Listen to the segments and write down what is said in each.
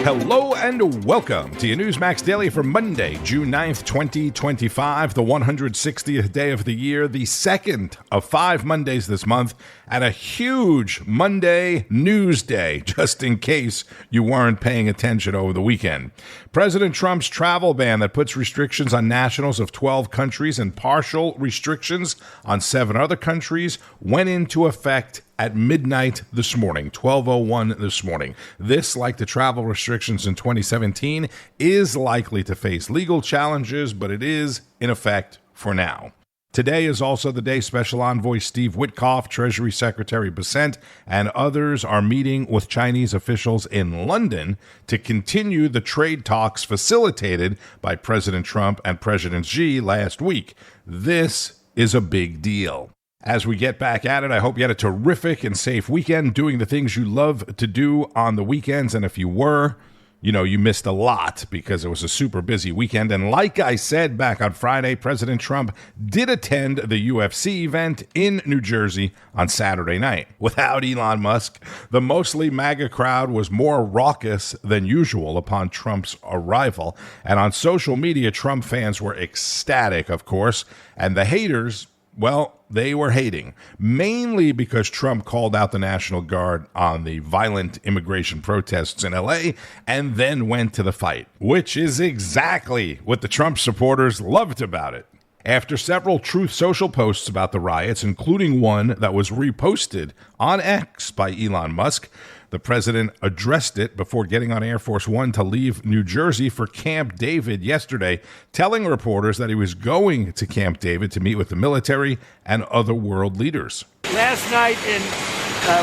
Hello and welcome to your Newsmax Daily for Monday, June 9th, 2025, the 160th day of the year, the second of 5 Mondays this month, and a huge Monday news day, just in case you weren't paying attention over the weekend. President Trump's travel ban that puts restrictions on nationals of 12 countries and partial restrictions on 7 other countries went into effect at midnight this morning, 12:01 this morning. This, like the travel restrictions in 2017, is likely to face legal challenges, but it is in effect for now. Today is also the day Special Envoy Steve Witkoff, Treasury Secretary Bessent, and others are meeting with Chinese officials in London to continue the trade talks facilitated by President Trump and President Xi last week. This is a big deal. As we get back at it, I hope you had a terrific and safe weekend doing the things you love to do on the weekends. And if you were, you missed a lot because it was a super busy weekend. And like I said back on Friday, President Trump did attend the UFC event in New Jersey on Saturday night. Without Elon Musk, the mostly MAGA crowd was more raucous than usual upon Trump's arrival. And on social media, Trump fans were ecstatic, of course, and the haters, well, they were hating, mainly because Trump called out the National Guard on the violent immigration protests in LA and then went to the fight, which is exactly what the Trump supporters loved about it. After several Truth Social posts about the riots, including one that was reposted on X by Elon Musk, the president addressed it before getting on Air Force One to leave New Jersey for Camp David yesterday, telling reporters that he was going to Camp David to meet with the military and other world leaders. Last night in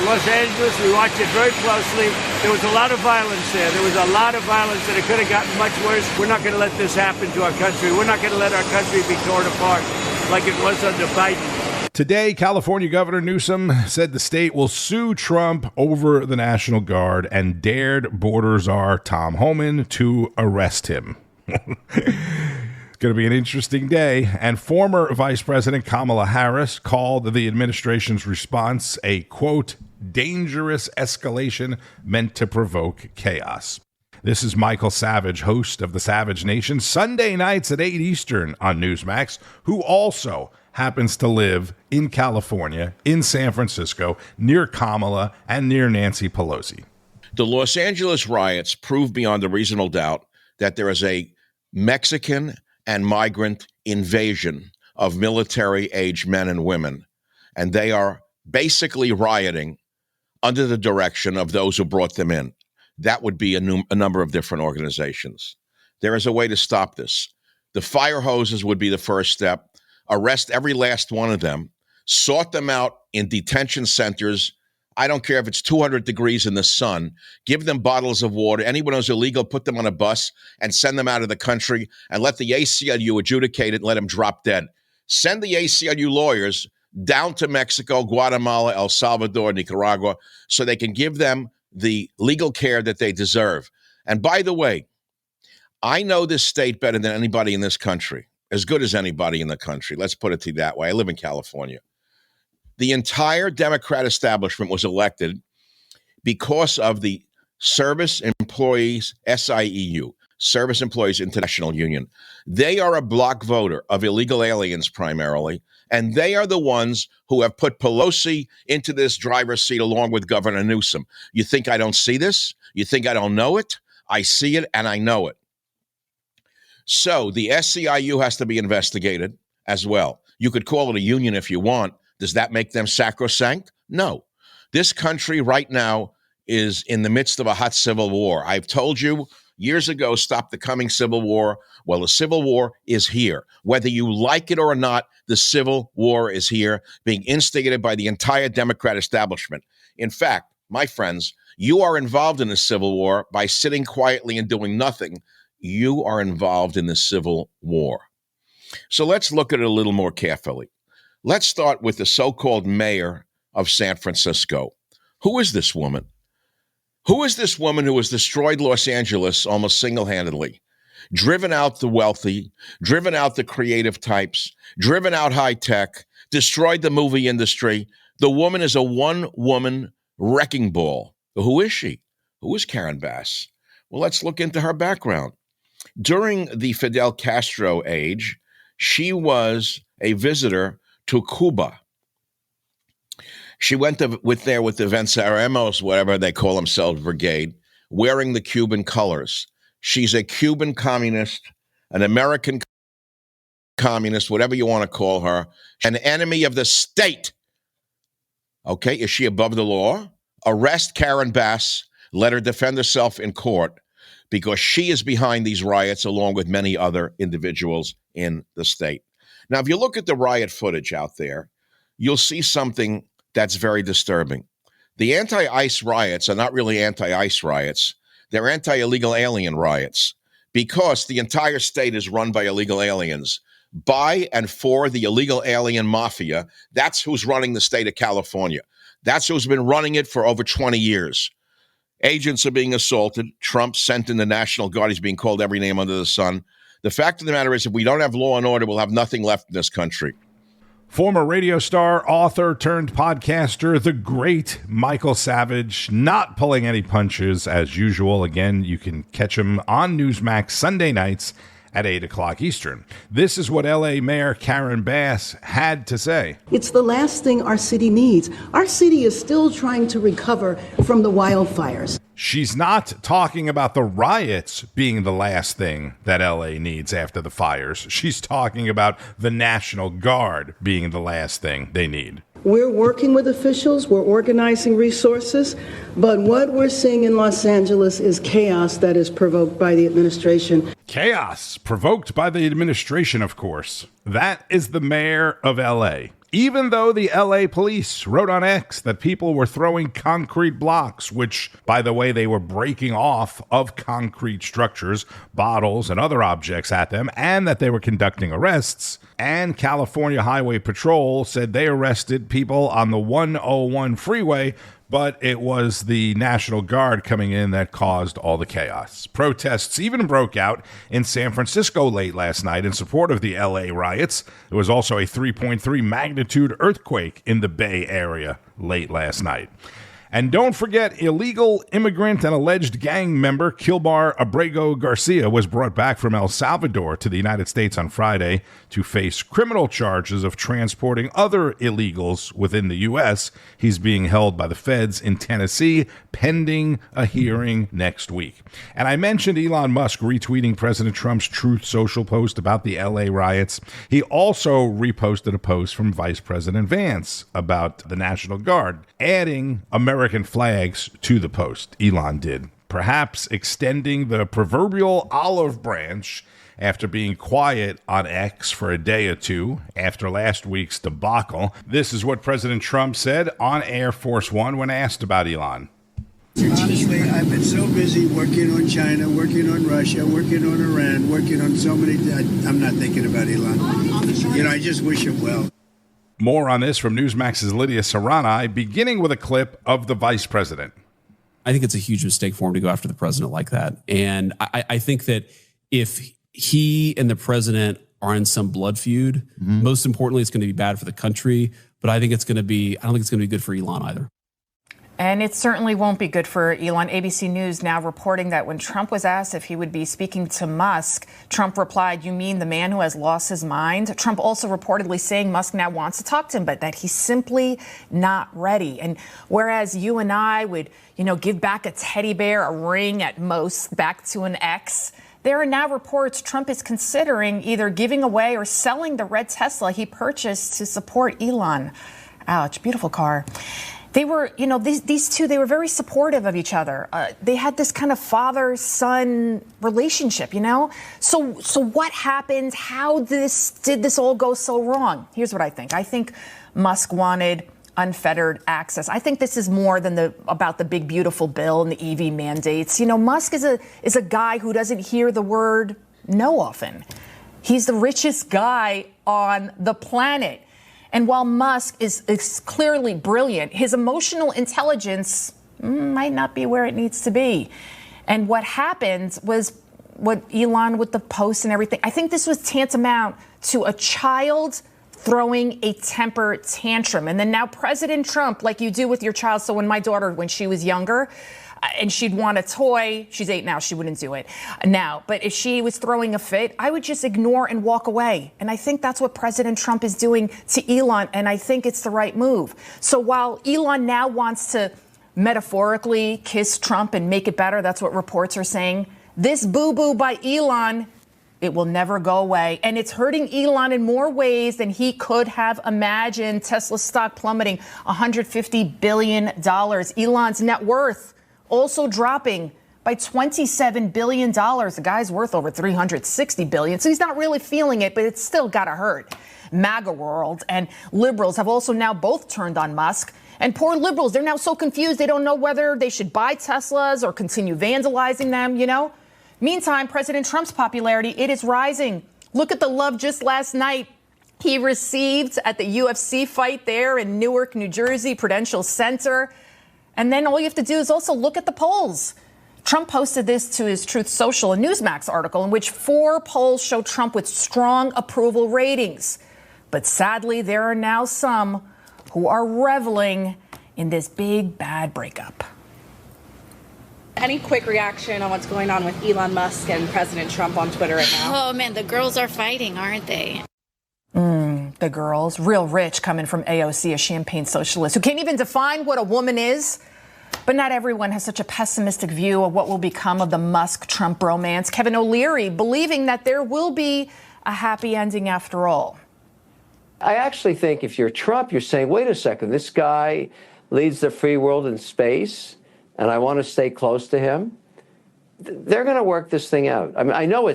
Los Angeles, we watched it very closely. There was a lot of violence there. There was a lot of violence, and it could have gotten much worse. We're not going to let this happen to our country. We're not going to let our country be torn apart like it was under Biden. Today, California Governor Newsom said the state will sue Trump over the National Guard and dared border czar Tom Homan to arrest him. It's going to be an interesting day. And former Vice President Kamala Harris called the administration's response a, quote, dangerous escalation meant to provoke chaos. This is Michael Savage, host of The Savage Nation, Sunday nights at 8 Eastern on Newsmax, who also happens to live in California, in San Francisco, near Kamala and near Nancy Pelosi. The Los Angeles riots prove beyond a reasonable doubt that there is a Mexican and migrant invasion of military-age men and women, and they are basically rioting under the direction of those who brought them in. That would be a number of different organizations. There is a way to stop this. The fire hoses would be the first step. Arrest every last one of them, sort them out in detention centers. I don't care if it's 200 degrees in the sun. Give them bottles of water. Anyone who's illegal, put them on a bus and send them out of the country and let the ACLU adjudicate it and let them drop dead. Send the ACLU lawyers down to Mexico, Guatemala, El Salvador, Nicaragua, so they can give them the legal care that they deserve. And by the way, I know this state better than anybody in this country. As good as anybody in the country. Let's put it to you that way. I live in California. The entire Democrat establishment was elected because of the Service Employees, SIEU, Service Employees International Union. They are a block voter of illegal aliens primarily, and they are the ones who have put Pelosi into this driver's seat along with Governor Newsom. You think I don't see this? You think I don't know it? I see it and I know it. So the SEIU has to be investigated as well. You could call it a union if you want. Does that make them sacrosanct? No. This country right now is in the midst of a hot civil war. I've told you years ago, stop the coming civil war. Well, the civil war is here. Whether you like it or not, the civil war is here, being instigated by the entire Democrat establishment. In fact, my friends, you are involved in the civil war by sitting quietly and doing nothing. You are involved in the civil war. So let's look at it a little more carefully. Let's start with the so-called mayor of San Francisco. Who is this woman? Who is this woman who has destroyed Los Angeles almost single-handedly? Driven out the wealthy, driven out the creative types, driven out high tech, destroyed the movie industry. The woman is a one-woman wrecking ball. Who is she? Who is Karen Bass? Well, let's look into her background. During the Fidel Castro age, she was a visitor to Cuba. She went with the Venceremos, whatever they call themselves, brigade, wearing the Cuban colors. She's a Cuban communist, an American communist, whatever you want to call her, an enemy of the state. Okay, is she above the law? Arrest Karen Bass, let her defend herself in court, because she is behind these riots along with many other individuals in the state. Now, if you look at the riot footage out there, you'll see something that's very disturbing. The anti-ICE riots are not really anti-ICE riots. They're anti-illegal alien riots, because the entire state is run by illegal aliens. By and for the illegal alien mafia. That's who's running the state of California. That's who's been running it for over 20 years. Agents are being assaulted. Trump sent in the National Guard. He's being called every name under the sun. The fact of the matter is, if we don't have law and order, we'll have nothing left in this country. Former radio star, author turned podcaster, the great Michael Savage, not pulling any punches as usual. Again, you can catch him on Newsmax Sunday nights at 8 o'clock Eastern. This is what L.A. Mayor Karen Bass had to say. It's the last thing our city needs. Our city is still trying to recover from the wildfires. She's not talking about the riots being the last thing that L.A. needs after the fires. She's talking about the National Guard being the last thing they need. We're working with officials, we're organizing resources, but what we're seeing in Los Angeles is chaos that is provoked by the administration. Chaos provoked by the administration, of course. That is the mayor of L.A. Even though the LA police wrote on X that people were throwing concrete blocks, which, by the way, they were breaking off of concrete structures, bottles, and other objects at them, and that they were conducting arrests. And California Highway Patrol said they arrested people on the 101 freeway, but it was the National Guard coming in that caused all the chaos. Protests even broke out in San Francisco late last night in support of the LA riots. There was also a 3.3 magnitude earthquake in the Bay Area late last night. And don't forget, illegal immigrant and alleged gang member Kilbar Abrego Garcia was brought back from El Salvador to the United States on Friday to face criminal charges of transporting other illegals within the U.S. He's being held by the feds in Tennessee, pending a hearing next week. And I mentioned Elon Musk retweeting President Trump's Truth Social post about the L.A. riots. He also reposted a post from Vice President Vance about the National Guard, adding American flags to the post. Elon did, perhaps extending the proverbial olive branch after being quiet on X for a day or two after last week's debacle. This is what President Trump said on Air Force One when asked about Elon. Honestly, I've been so busy working on China, working on Russia, working on Iran, working on so many things. I'm not thinking about Elon. I just wish him well. More on this from Newsmax's Lidia Curanaj, beginning with a clip of the vice president. I think it's a huge mistake for him to go after the president like that. And I think that if he and the president are in some blood feud, most importantly, it's going to be bad for the country. But I don't think it's going to be good for Elon either. And it certainly won't be good for Elon. ABC News now reporting that when Trump was asked if he would be speaking to Musk, Trump replied, "You mean the man who has lost his mind?" Trump also reportedly saying Musk now wants to talk to him, but that he's simply not ready. And whereas you and I would, give back a teddy bear, a ring at most, back to an ex, there are now reports Trump is considering either giving away or selling the red Tesla he purchased to support Elon. Ouch, beautiful car. They were, these two, they were very supportive of each other. They had this kind of father-son relationship, So what happened? How did this all go so wrong? Here's what I think. I think Musk wanted unfettered access. I think this is more than about the big, beautiful bill and the EV mandates. Musk is a guy who doesn't hear the word no often. He's the richest guy on the planet. And while Musk is clearly brilliant, his emotional intelligence might not be where it needs to be. And what happened was what Elon with the post and everything, I think this was tantamount to a child throwing a temper tantrum. And then now President Trump, like you do with your child. So when my daughter, when she was younger, and she'd want a toy, she's 8 now, she wouldn't do it now. But if she was throwing a fit, I would just ignore and walk away. And I think that's what President Trump is doing to Elon, and I think it's the right move. So while Elon now wants to metaphorically kiss Trump and make it better, that's what reports are saying, this boo-boo by Elon, it will never go away. And it's hurting Elon in more ways than he could have imagined. Tesla stock plummeting $150 billion. Elon's net worth also dropping by $27 billion. The guy's worth over $360 billion. So he's not really feeling it, but it's still got to hurt. MAGA world and liberals have also now both turned on Musk. And poor liberals, they're now so confused. They don't know whether they should buy Teslas or continue vandalizing them, you know. Meantime, President Trump's popularity, it is rising. Look at the love just last night he received at the UFC fight there in Newark, New Jersey, Prudential Center. And then all you have to do is also look at the polls. Trump posted this to his Truth Social, a Newsmax article in which 4 polls show Trump with strong approval ratings. But sadly, there are now some who are reveling in this big, bad breakup. Any quick reaction on what's going on with Elon Musk and President Trump on Twitter right now? Oh, man, the girls are fighting, aren't they? The girls, real rich, coming from AOC, a champagne socialist who can't even define what a woman is. But not everyone has such a pessimistic view of what will become of the Musk-Trump romance. Kevin O'Leary believing that there will be a happy ending after all. I actually think if you're Trump, you're saying, wait a second, this guy leads the free world in space, and I want to stay close to him. They're going to work this thing out. I mean, I know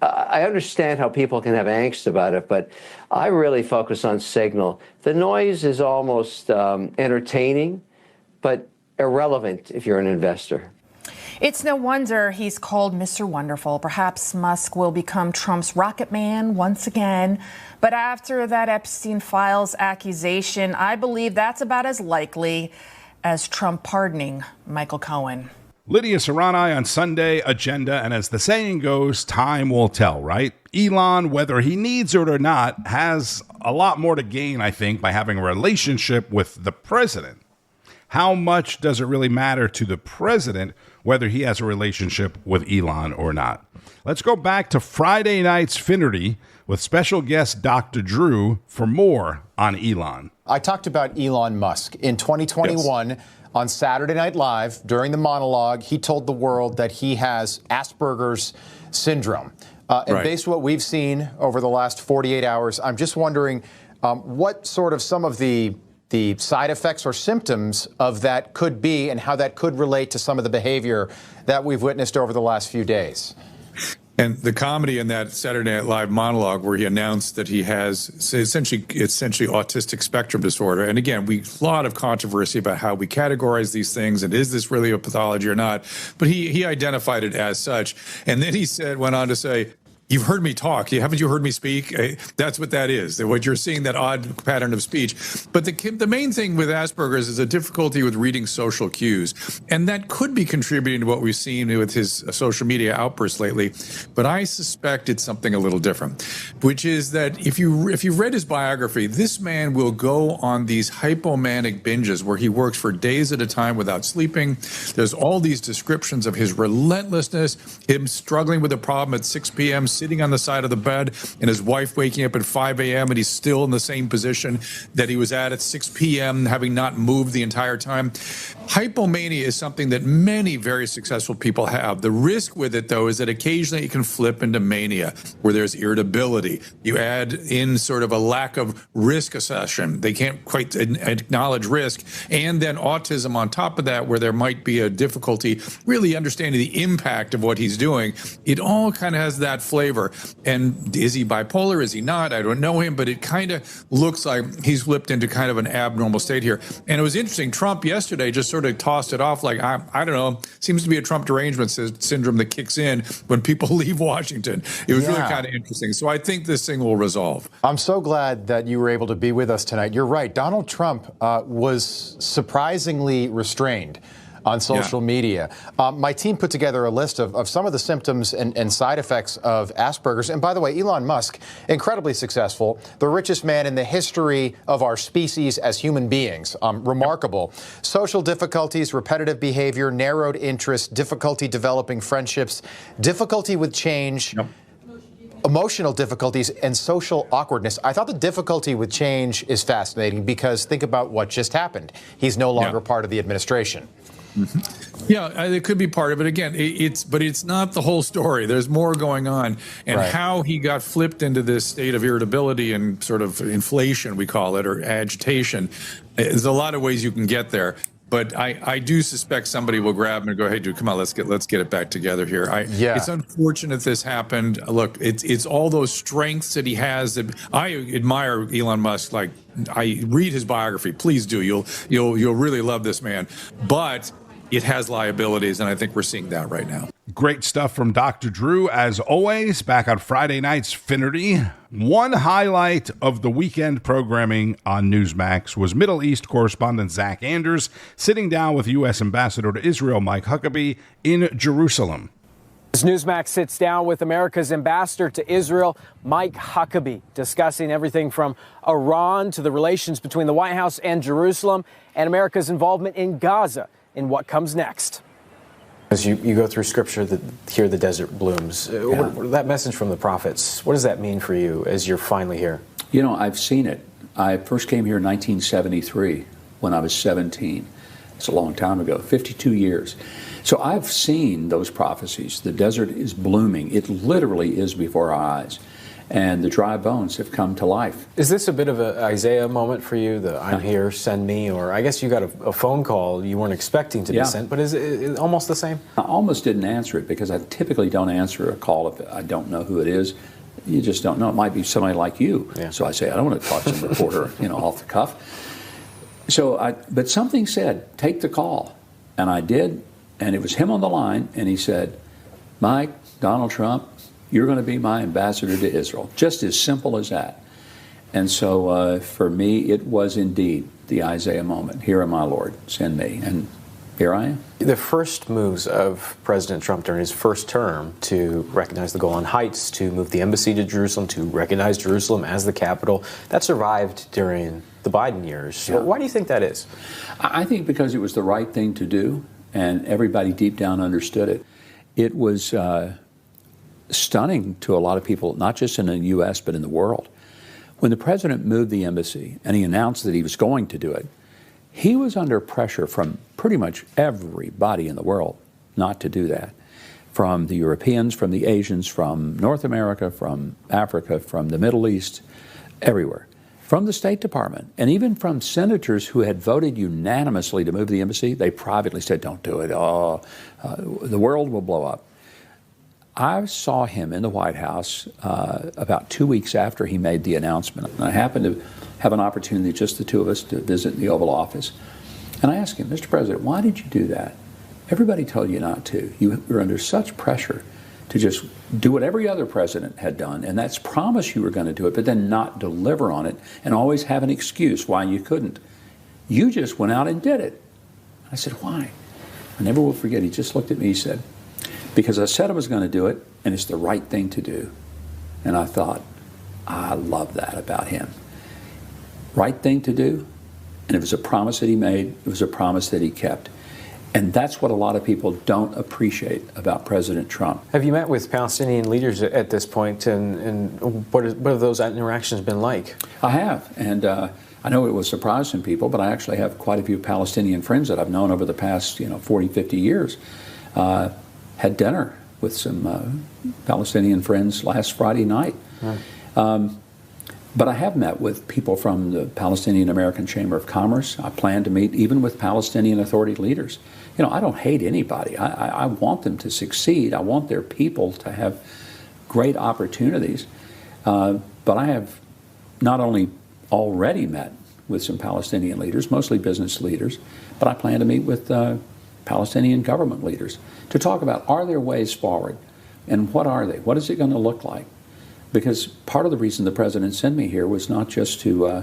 I understand how people can have angst about it, but I really focus on signal. The noise is almost entertaining, but irrelevant if you're an investor. It's no wonder he's called Mr. Wonderful. Perhaps Musk will become Trump's rocket man once again. But after that Epstein Files accusation, I believe that's about as likely as Trump pardoning Michael Cohen. Lidia Curanaj on Sunday Agenda, and as the saying goes, time will tell, right? Elon, whether he needs it or not, has a lot more to gain, I think, by having a relationship with the president. How much does it really matter to the president whether he has a relationship with Elon or not? Let's go back to Friday night's Finnerty with special guest Dr. Drew for more on Elon. I talked about Elon Musk. In 2021, yes. On Saturday Night Live, during the monologue, he told the world that he has Asperger's syndrome. And based on what we've seen over the last 48 hours, I'm just wondering what sort of some of the side effects or symptoms of that could be and how that could relate to some of the behavior that we've witnessed over the last few days. And the comedy in that Saturday Night Live monologue where he announced that he has essentially autistic spectrum disorder. And again, a lot of controversy about how we categorize these things and is this really a pathology or not? But he identified it as such. And then he went on to say, you've heard me talk. Haven't you heard me speak? That's what that is. What you're seeing, that odd pattern of speech. But the main thing with Asperger's is a difficulty with reading social cues. And that could be contributing to what we've seen with his social media outbursts lately. But I suspect it's something a little different, which is that if you've read his biography, this man will go on these hypomanic binges where he works for days at a time without sleeping. There's all these descriptions of his relentlessness, him struggling with a problem at 6 p.m., sitting on the side of the bed, and his wife waking up at 5 a.m. and he's still in the same position that he was at 6 p.m., having not moved the entire time. Hypomania is something that many very successful people have. The risk with it, though, is that occasionally it can flip into mania, where there's irritability. You add in sort of a lack of risk assessment. They can't quite acknowledge risk. And then autism on top of that, where there might be a difficulty really understanding the impact of what he's doing. It all kind of has that flavor. And is he bipolar? Is he not? I don't know him, but it kind of looks like he's flipped into kind of an abnormal state here. And it was interesting. Trump yesterday just sort of tossed it off like, I don't know, seems to be a Trump derangement syndrome that kicks in when people leave Washington. It was really kind of interesting. So I think this thing will resolve. I'm so glad that you were able to be with us tonight. You're right. Donald Trump was surprisingly restrained on social media. My team put together a list of some of the symptoms and side effects of Asperger's. And by the way, Elon Musk, incredibly successful, the richest man in the history of our species as human beings. Remarkable. Social difficulties, repetitive behavior, narrowed interest, difficulty developing friendships, difficulty with change. Emotional difficulties and social awkwardness. I thought the difficulty with change is fascinating because think about what just happened. He's no longer part of the administration. Yeah, it could be part of it. Again, it's not the whole story. There's more going on, and how he got flipped into this state of irritability and sort of inflation, we call it, or agitation. There's a lot of ways you can get there. But I do suspect somebody will grab him and go, "Hey, dude, come on, let's get it back together here." It's unfortunate this happened. Look, it's all those strengths that he has. That I admire Elon Musk. Like, I read his biography. Please do. You'll really love this man. But it has liabilities, and I think we're seeing that right now. Great stuff from Dr. Drew, as always, back on Friday night's Finnerty. One highlight of the weekend programming on Newsmax was Middle East correspondent Zach Anders sitting down with U.S. Ambassador to Israel Mike Huckabee in Jerusalem. As Newsmax sits down with America's ambassador to Israel, Mike Huckabee, discussing everything from Iran to the relations between the White House and Jerusalem and America's involvement in Gaza in what comes next. As you go through scripture, here the desert blooms. That message from the prophets, what does that mean for you as you're finally here? You know, I've seen it. I first came here in 1973 when I was 17. It's a long time ago, 52 years. So I've seen those prophecies. The desert is blooming. It literally is before our eyes. And the dry bones have come to life. Is this a bit of an Isaiah moment for you, the I'm here, send me? Or I guess you got a phone call you weren't expecting to be sent, but is it almost the same? I almost didn't answer it because I typically don't answer a call if I don't know who it is. You just don't know. It might be somebody like you. So I say, I don't want to talk to some reporter, off the cuff. But something said, take the call. And I did, and it was him on the line, and he said, Mike, Donald Trump, you're going to be my ambassador to Israel. Just as simple as that. And so for me, it was indeed the Isaiah moment. Here am I, Lord, send me. And here I am. The first moves of President Trump during his first term to recognize the Golan Heights, to move the embassy to Jerusalem, to recognize Jerusalem as the capital, that survived during the Biden years. Yeah. Why do you think that is? I think because it was the right thing to do, and everybody deep down understood it. It was stunning to a lot of people, not just in the U.S., but in the world. When the president moved the embassy and he announced that he was going to do it, he was under pressure from pretty much everybody in the world not to do that. From the Europeans, from the Asians, from North America, from Africa, from the Middle East, everywhere. From the State Department, and even from senators who had voted unanimously to move the embassy, they privately said, don't do it. The world will blow up. I saw him in the White House about 2 weeks after he made the announcement. And I happened to have an opportunity, just the two of us, to visit the Oval Office. And I asked him, Mr. President, why did you do that? Everybody told you not to. You were under such pressure to just do what every other president had done, and that's promise you were going to do it, but then not deliver on it and always have an excuse why you couldn't. You just went out and did it. I said, why? I never will forget. He just looked at me, he said, because I said I was going to do it, and it's the right thing to do. And I thought, I love that about him. Right thing to do, and it was a promise that he made, it was a promise that he kept. And that's what a lot of people don't appreciate about President Trump. Have you met with Palestinian leaders at this point, and what have those interactions been like? I have, and I know it will surprise some people, but I actually have quite a few Palestinian friends that I've known over the past 40, 50 years. Had dinner with some Palestinian friends last Friday night. Right. But I have met with people from the Palestinian American Chamber of Commerce. I plan to meet even with Palestinian Authority leaders. I don't hate anybody. I want them to succeed. I want their people to have great opportunities. But I have not only already met with some Palestinian leaders, mostly business leaders, but I plan to meet with Palestinian government leaders to talk about, are there ways forward, and what are they? What is it going to look like? Because part of the reason the president sent me here was not just to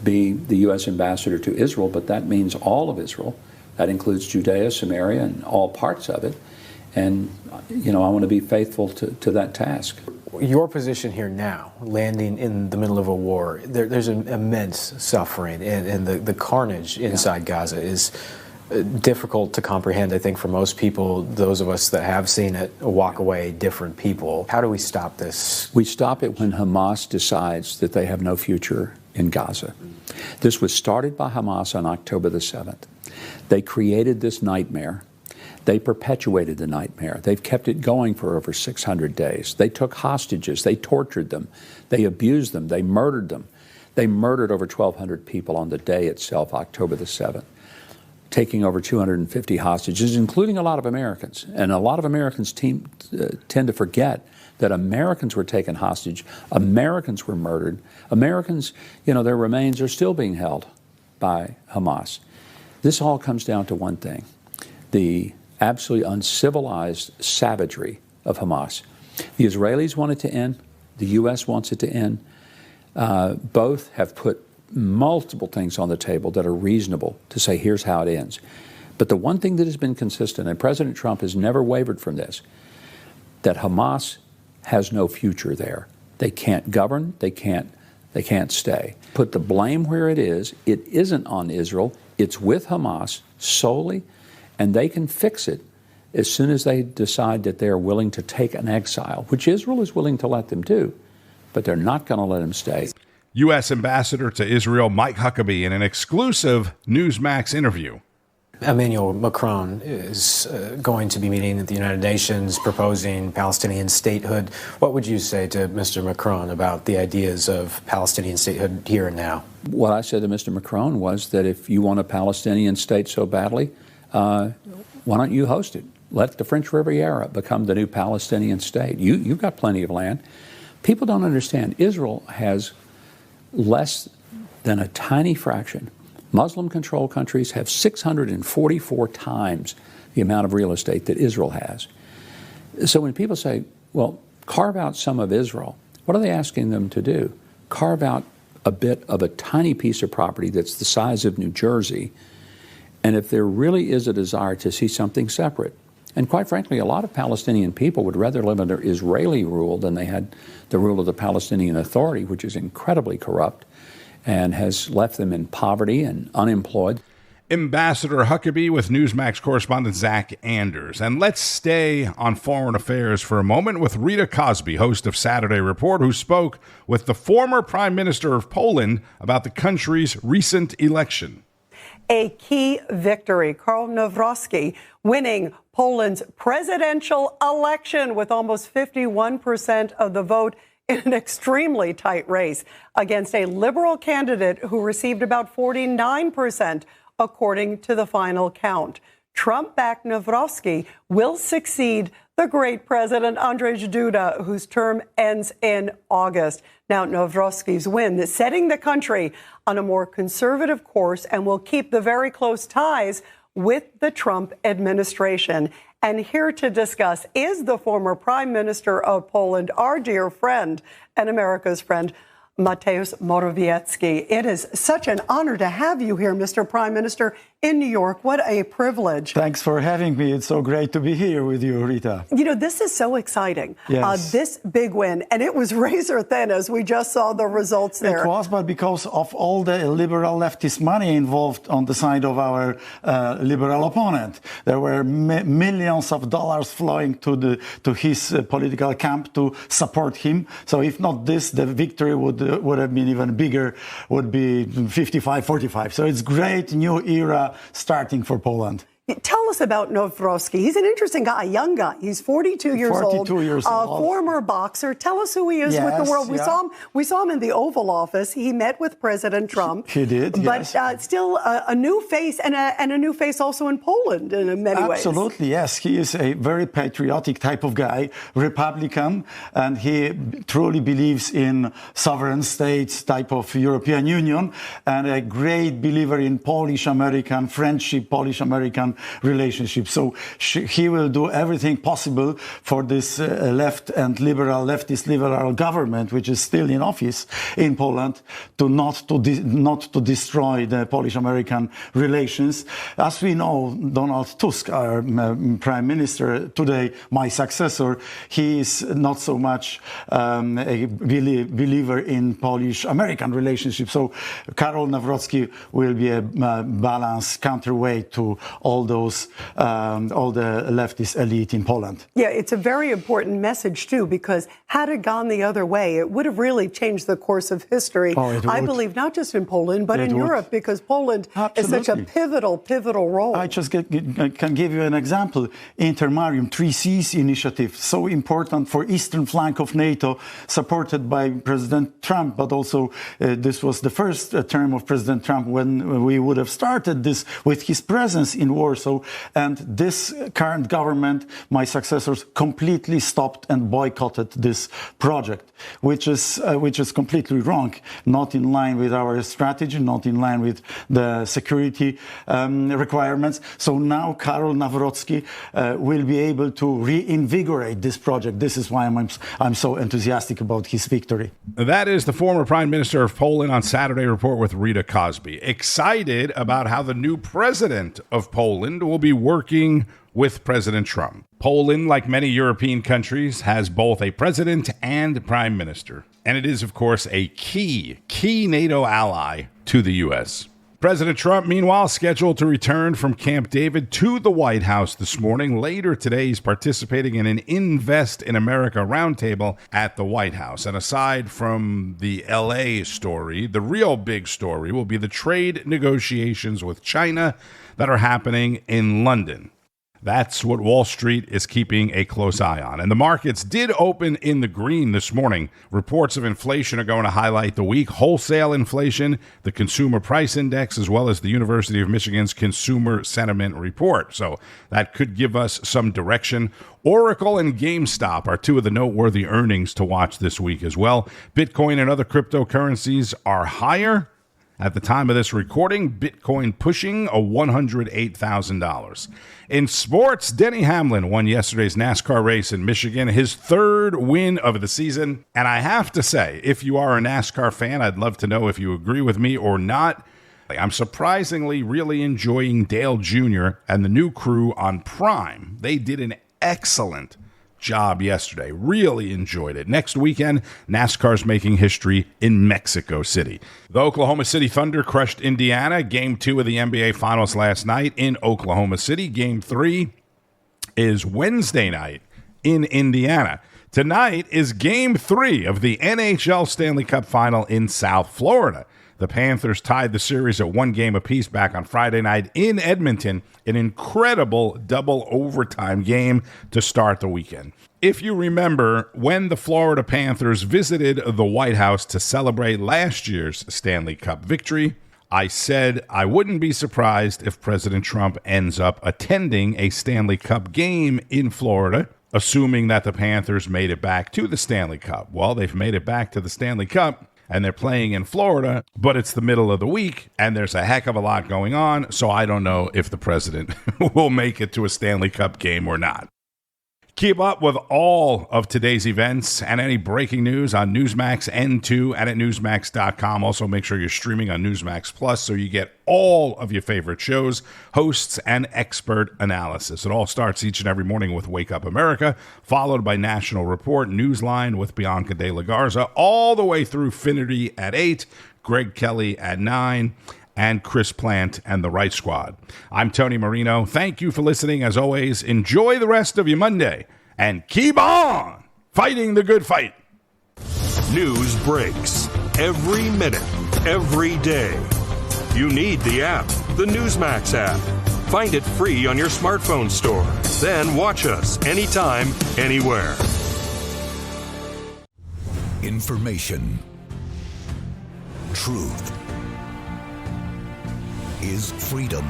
be the U.S. ambassador to Israel, but that means all of Israel. That includes Judea, Samaria, and all parts of it. And, I want to be faithful to that task. Your position here now, landing in the middle of a war, there's an immense suffering, and the carnage inside Gaza is difficult to comprehend, I think, for most people. Those of us that have seen it walk away different people. How do we stop this? We stop it when Hamas decides that they have no future in Gaza. This was started by Hamas on October the 7th. They created this nightmare. They perpetuated the nightmare. They've kept it going for over 600 days. They took hostages. They tortured them. They abused them. They murdered them. They murdered over 1,200 people on the day itself, October the 7th, taking over 250 hostages, including a lot of Americans. And a lot of Americans tend to forget that Americans were taken hostage. Americans were murdered. Americans, their remains are still being held by Hamas. This all comes down to one thing: the absolutely uncivilized savagery of Hamas. The Israelis want it to end. The U.S. wants it to end. Both have put multiple things on the table that are reasonable to say, here's how it ends. But the one thing that has been consistent, and President Trump has never wavered from this, that Hamas has no future there. They can't govern. They can't stay. Put the blame where it is. It isn't on Israel. It's with Hamas solely. And they can fix it as soon as they decide that they are willing to take an exile, which Israel is willing to let them do, but they're not going to let them stay. U.S. Ambassador to Israel Mike Huckabee in an exclusive Newsmax interview. Emmanuel Macron is going to be meeting at the United Nations proposing Palestinian statehood. What would you say to Mr. Macron about the ideas of Palestinian statehood here and now? What I said to Mr. Macron was that if you want a Palestinian state so badly, why don't you host it? Let the French Riviera become the new Palestinian state. You've got plenty of land. People don't understand. Israel has less than a tiny fraction. Muslim-controlled countries have 644 times the amount of real estate that Israel has. So when people say, well, carve out some of Israel, what are they asking them to do? Carve out a bit of a tiny piece of property that's the size of New Jersey. And if there really is a desire to see something separate, and quite frankly, a lot of Palestinian people would rather live under Israeli rule than they had the rule of the Palestinian Authority, which is incredibly corrupt and has left them in poverty and unemployed. Ambassador Huckabee with Newsmax correspondent Zach Anders. And let's stay on foreign affairs for a moment with Rita Cosby, host of Saturday Report, who spoke with the former Prime Minister of Poland about the country's recent election. A key victory. Karol Nawrocki winning Poland's presidential election with almost 51% of the vote in an extremely tight race against a liberal candidate who received about 49%, according to the final count. Trump-backed Nawrocki will succeed the great President Andrzej Duda, whose term ends in August. Now, Nawrocki's win is setting the country on a more conservative course and will keep the very close ties with the Trump administration. And here to discuss is the former Prime Minister of Poland, our dear friend and America's friend, Mateusz Morawiecki. It is such an honor to have you here, Mr. Prime Minister, in New York. What a privilege. Thanks for having me. It's so great to be here with you, Rita. You know, this is so exciting. Yes. This big win, and it was razor thin as we just saw the results there. It was, but because of all the liberal leftist money involved on the side of our liberal opponent, there were millions of dollars flowing to his political camp to support him. So if not this, the victory would have been even bigger, would be 55-45. So it's great new era starting for Poland. Tell us about Nawrocki. He's an interesting guy, a young guy. He's 42 years old. 42 years old. Former boxer. Tell us who he is with the world. We saw him in the Oval Office. He met with President Trump. He did, but still a new face and a new face also in Poland in many ways. Absolutely, yes. He is a very patriotic type of guy, Republican, and he truly believes in sovereign states type of European Union, and a great believer in Polish-American friendship, Polish-American relationship. So he will do everything possible for this leftist liberal government, which is still in office in Poland, to not to destroy the Polish-American relations. As we know, Donald Tusk, our prime minister today, my successor, he is not so much a believer in Polish-American relationship. So Karol Nawrocki will be a balanced counterweight to all the leftist elite in Poland. Yeah, it's a very important message too, because had it gone the other way, it would have really changed the course of history. I believe not just in Poland, but in Europe, because Poland is such a pivotal role. I just can give you an example. Intermarium 3Cs initiative, so important for eastern flank of NATO, supported by President Trump, but also this was the first term of President Trump when we would have started this with his presence in Warsaw. And this current government, my successors, completely stopped and boycotted this project, which is completely wrong, not in line with our strategy, not in line with the security requirements. So now Karol Nawrocki will be able to reinvigorate this project. This is why I'm so enthusiastic about his victory. That is the former Prime Minister of Poland on Saturday Report with Lidia Curanaj. Excited about how the new president of Poland will be working with President Trump. Poland, like many European countries, has both a president and prime minister. And it is, of course, a key NATO ally to the U.S. President Trump, meanwhile, scheduled to return from Camp David to the White House this morning. Later today, he's participating in an Invest in America roundtable at the White House. And aside from the L.A. story, the real big story will be the trade negotiations with China that are happening in London. That's what Wall Street is keeping a close eye on. And the markets did open in the green this morning. Reports of inflation are going to highlight the week. Wholesale inflation, the Consumer Price Index, as well as the University of Michigan's Consumer Sentiment Report. So that could give us some direction. Oracle and GameStop are two of the noteworthy earnings to watch this week as well. Bitcoin and other cryptocurrencies are higher. At the time of this recording, Bitcoin pushing $108,000. In sports, Denny Hamlin won yesterday's NASCAR race in Michigan, his third win of the season. And I have to say, if you are a NASCAR fan, I'd love to know if you agree with me or not. I'm surprisingly really enjoying Dale Jr. and the new crew on Prime. They did an excellent job yesterday. Really enjoyed it. Next weekend, NASCAR's making history in Mexico City. The Oklahoma City Thunder crushed Indiana. Game 2 of the NBA Finals last night in Oklahoma City. Game 3 is Wednesday night in Indiana. Tonight is Game 3 of the NHL Stanley Cup Final in South Florida. The Panthers tied the series at 1 game apiece back on Friday night in Edmonton. An incredible double overtime game to start the weekend. If you remember, when the Florida Panthers visited the White House to celebrate last year's Stanley Cup victory, I said I wouldn't be surprised if President Trump ends up attending a Stanley Cup game in Florida, assuming that the Panthers made it back to the Stanley Cup. Well, they've made it back to the Stanley Cup, and they're playing in Florida, but it's the middle of the week, and there's a heck of a lot going on, so I don't know if the president will make it to a Stanley Cup game or not. Keep up with all of today's events and any breaking news on Newsmax N2 and at Newsmax.com. Also, make sure you're streaming on Newsmax Plus so you get all of your favorite shows, hosts, and expert analysis. It all starts each and every morning with Wake Up America, followed by National Report, Newsline with Bianca De La Garza, all the way through Finnerty at 8, Greg Kelly at 9, and Chris Plant and the Right Squad. I'm Tony Marino. Thank you for listening. As always, enjoy the rest of your Monday and keep on fighting the good fight. News breaks every minute, every day. You need the app, the Newsmax app. Find it free on your smartphone store. Then watch us anytime, anywhere. Information. Truth. Is freedom.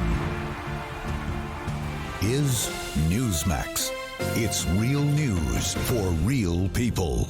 Is Newsmax. It's real news for real people.